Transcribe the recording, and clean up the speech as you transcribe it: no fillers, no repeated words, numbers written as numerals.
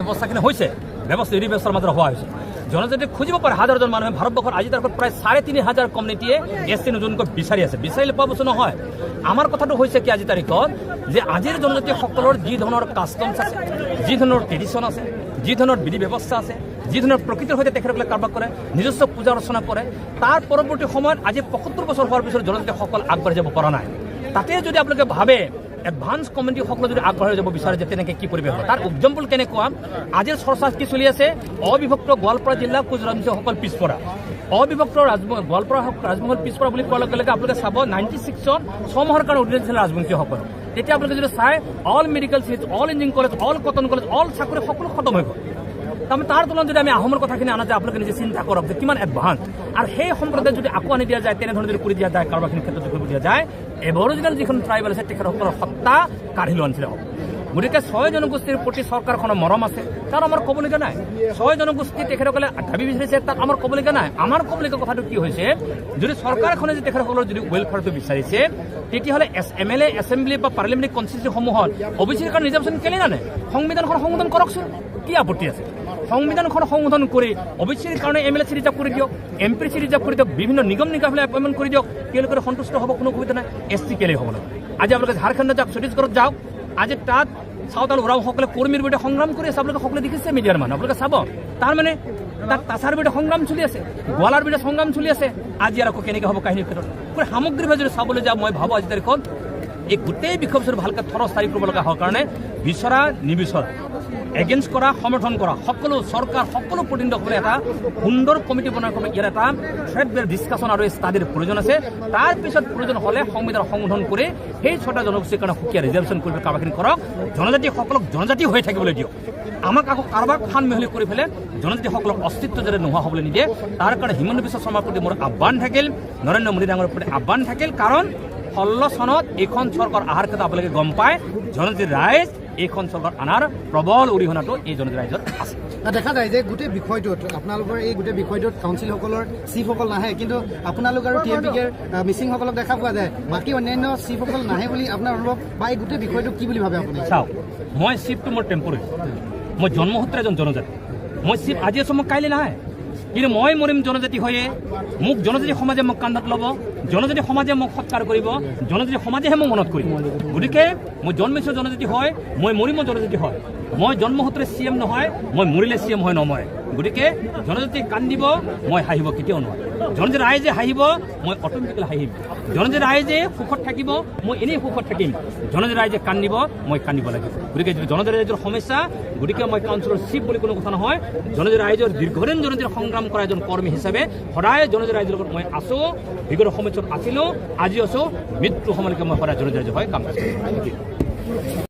ব্যৱস্থাখিনি হৈছে ব্যৱস্থা ইডি ব্যৱস্থাৰ মাজত হোৱা হৈছে জনজাতি খুঁজিব পাৰে হাজাৰজন মানুহে ভাৰতবৰ্ষৰ আজি তাৰ প্ৰায় 3,500 কমিউনিটিয়ে SC নতুনকৈ বিচাৰি আছে বিচাৰিলে পোৱা বস্তু নহয় আমাৰ কথাটো হৈছে কি আজি তাৰিখত যে আজিৰ জনজাতিসকলৰ যি ধৰণৰ কাষ্টমছ আছে যি ধৰণৰ ট্ৰেডিশ্যন আছে যি ধৰণৰ বিধি ব্যৱস্থা আছে যি ধৰণৰ প্ৰকৃতিৰ সৈতে তেখেতসকলে কাৰবাৰ কৰে নিজস্ব পূজা অৰ্চনা কৰে তাৰ পৰৱৰ্তী সময়ত আজি 75 বছৰ হোৱাৰ পিছত জনজাতিসকল আগবাঢ়ি যাব পৰা নাই তাতে যদি আপোনালোকে ভাবে এডভান্স কমিউনিটিসকলে যদি আগবাঢ়ি যাব বিচাৰে যে তেনেকৈ কি পৰিৱেশ হয় তাৰ এক্সাম্পল কেনেকুৱা আজিৰ চৰ্চা কি চলি আছে অবিভক্ত গোৱালপাৰা জিলা কোচ ৰাজবংশীসকল পিছপৰা অবিভক্ত গোৱালপাৰা ৰাজবংশীসকল পিছপৰা বুলি কোৱাৰ লগে লগে আপোনালোকে চাব 96ত 6 মাহৰ কাৰণে অৰ্ডিনেঞ্চ ছিল ৰাজবংশীসকল তেতিয়া আপোনালোকে যদি চাই all medical seat all engineering college all Cotton College all চাকৰি সকলো খতম হৈ গ'ল তাৰমানে তাৰ তুলনাত যদি আমি আহোমৰ কথাখিনি আনা যায় আপোনালোকে নিজে চিন্তা কৰক যে কিমান এডভান্স আৰু সেই সম্প্ৰদায় যদি আকৌ আনি দিয়া যায় তেনেধৰণে যদি কৰি দিয়া যায় কাৰোবাৰখিনি ক্ষেত্ৰত কৰিব দিয়া যায় এবৰিজিনেল যিখন ট্ৰাইবেল আছে তেখেতসকলৰ সত্তা কাঢ়ি লোৱা নিচিনা হ'ব গতিকে 6 জনগোষ্ঠীৰ প্ৰতি চৰকাৰখনৰ মৰম আছে তাত আমাৰ ক'বলগীয়া নাই 6 জনগোষ্ঠী তেখেতসকলে দাবী বিচাৰিছে তাত আমাৰ ক'বলগীয়া নাই আমাৰ ক'বলগীয়া কথাটো কি হৈছে যদি চৰকাৰখনে যদি তেখেতসকলৰ যদি ৱেলফেয়াৰটো বিচাৰিছে তেতিয়াহ'লে MLA এছেম্বলি বা পাৰ্লিয়ামেণ্টাৰী কনষ্টিটিউশ্যনসমূহত অবিচিৰ কাৰণে ৰিজাৰ্ভেশ্যন কেলে নানে সংবিধানখন সংশোধন কৰকচোন কি আপত্তি আছে সংবিধানখন সংশোধন কৰি অবিচিৰ কাৰণে MLA ৰিজাৰ্ভ কৰি দিয়ক MP ৰিজাৰ্ভ কৰি দিয়ক বিভিন্ন নিগম নিকামলৈ এপইণ্টমেণ্ট কৰি দিয়ক তেওঁলোকে সন্তুষ্ট হ'ব কোনো অসুবিধা নাই SC কেলে হ'ব লাগে আজি আপোনালোকে ঝাৰখণ্ড যাওক ছত্তীশগড়ত যাওক আজি তাত চাওতাল ওৰাওসকলে কৰ্মীৰ বিৰুদ্ধে সংগ্ৰাম কৰি আছে আপোনালোকে সকলোৱে দেখিছে মিডিয়াৰ মানুহ আপোনালোকে চাব তাৰমানে তাত তাছাৰ বিৰুদ্ধে সংগ্ৰাম চলি আছে গোৱালাৰ বিৰুদ্ধে সংগ্ৰাম চলি আছে আজি আৰু আকৌ কেনেকৈ হ'ব কাহিনীৰ ক্ষেত্ৰত পুৰা সামগ্ৰীভাৱে যদি চাবলৈ যাওঁ মই ভাবোঁ আজি তাৰিখত এই গোটেই বিষয়বস্তু ভালকৈ থৰস্থায়ী কৰিব লগা হোৱাৰ কাৰণে বিচৰা নিবিচৰা এগেইনষ্ট কৰা সমৰ্থন কৰা সকলো চৰকাৰ সকলো প্ৰতিনিধিসকলে এটা সুন্দৰ কমিটি বনাই ইয়াৰ এটা থ্ৰেড ডিছকাশ্যন আৰু ষ্টাডিৰ প্ৰয়োজন আছে তাৰপিছত প্ৰয়োজন হ'লে সংবিধান সংশোধন কৰি সেই 6টা জনগোষ্ঠীৰ কাৰণে সুকীয়া ৰিজাৰ্ভেশ্যন কৰিব কাৰোবাৰখিনি কৰক জনজাতিসকলক জনজাতি হৈ থাকিবলৈ দিয়ক আমাক আকৌ কাৰোবাক খান মিহলি কৰি পেলাই জনজাতিসকলক অস্তিত্ব যাতে নোহোৱা হ'বলৈ নিদিয়ে তাৰ কাৰণে হিমন্ত বিশ্ব শৰ্মাৰ প্ৰতি মোৰ আহ্বান থাকিল নৰেন্দ্ৰ মোদী ডাঙৰৰ প্ৰতি আহ্বান থাকিল কাৰণ 16 চনত এইখন চৰকাৰ অহাৰ কথা আপোনালোকে গম পায় জনজাতি ৰাইজ এইখন চৰকাৰ অনাৰ প্ৰবল অৰিহণাটো এই জনজাতি ৰাইজত আছে দেখা যায় যে গোটেই বিষয়টোত আপোনালোকৰ এই গোটেই বিষয়টোত কাউন্সিলসকলৰ চিফসকল নাহে কিন্তু আপোনালোক আৰু TMPৰ মিচিংসকলক দেখা পোৱা যায় বাকী অন্যান্য চিফসকল নাহে বুলি আপোনাৰ অনুভৱ বা এই গোটেই বিষয়টো কি বুলি ভাবে আপুনি চাওক মই চিফটো মোৰ টেম্পৰেৰী মই জন্মসূত্ৰে এজন জনজাতি মই চিফ আজি আছোঁ মোক কাইলৈ নাহে কিন্তু মই মৰিম জনজাতি হৈয়ে মোক জনজাতি সমাজে মোক কান্ধত ল'ব জনজাতি সমাজে মোক সৎকাৰ কৰিব জনজাতি সমাজেহে মোক মনত কৰিব গতিকে মই জন্মিছোঁ জনজাতি হয় মই মৰিমো জনজাতি হয় মই জন্মসূত্ৰে CM নহয় মই মৰিলে CM হয় নমৰে গতিকে জনজাতি কান্দিব মই হাঁহিব কেতিয়াও নহয় জনজাতি ৰাইজে হাঁহিব মই অট'মেটিকেলি হাঁহিম জনজাতি ৰাইজে সুখত থাকিব মই এনেই সুখত থাকিম জনজাতি ৰাইজে কান্দিব মই কান্দিব লাগিব গতিকে জনজাতি ৰাইজৰ সমস্যা গতিকে মই কাউন্সিলৰ চিফ বুলি কোনো কথা নহয় জনজাতি ৰাইজৰ দীৰ্ঘদিন জনজাতিৰ সংগ্ৰাম কৰা এজন কৰ্মী হিচাপে সদায় জনজাতি ৰাইজৰ লগত মই আছোঁ বিগত সময়ত আছিলোঁ আজি আছোঁ মৃত্যু সময়লৈকে মই সদায় জনজাতি ৰাইজৰ হৈ কাম কৰিছোঁ